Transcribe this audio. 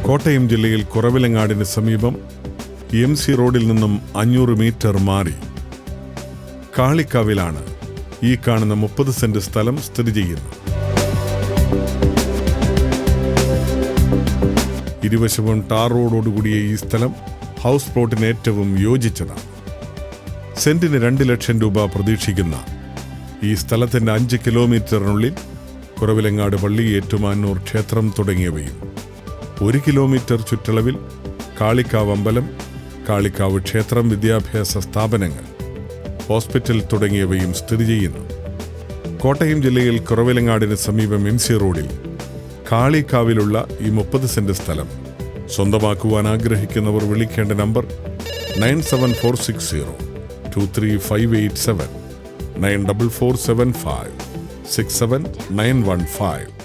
കോട്ടയം ജില്ലയിൽ കുറവിലങ്ങാടിന് സമീപം MC റോഡിൽ നിന്നും 500 മീറ്റർ മാറി കാളിക്കാവിലാണ് ഈ കാണുന്ന 30 സെന്റ് സ്ഥലം സ്ഥിതി ചെയ്യുന്നത്. ഇരുവശവും ടാർ റോഡോടുകൂടിയ ഈ സ്ഥലം ഹൗസ് പ്ലോട്ടിന് ഏറ്റവും യോജിച്ചതാണ്. സെന്റിന് 2 ലക്ഷം രൂപ പ്രതീക്ഷിക്കുന്ന ഈ സ്ഥലത്തിന്റെ 5 കിലോമീറ്ററിനുള്ളിൽ കുറവിലങ്ങാട് പള്ളി, ഏറ്റുമാനൂർ ക്ഷേത്രം തുടങ്ങിയവയും 1 കിലോമീറ്റർ ചുറ്റളവിൽ കാളിക്കാവ് അമ്പലം, കാളിക്കാവ് ക്ഷേത്രം, വിദ്യാഭ്യാസ സ്ഥാപനങ്ങൾ, ഹോസ്പിറ്റൽ തുടങ്ങിയവയും സ്ഥിതി ചെയ്യുന്നു. കോട്ടയം ജില്ലയിൽ കുറവിലങ്ങാടിന് സമീപം MC റോഡിൽ കാളിക്കാവിലുള്ള ഈ 30 സെന്റ് സ്ഥലം സ്വന്തമാക്കുവാൻ ആഗ്രഹിക്കുന്നവർ വിളിക്കേണ്ട നമ്പർ 9746023587 94475 67915.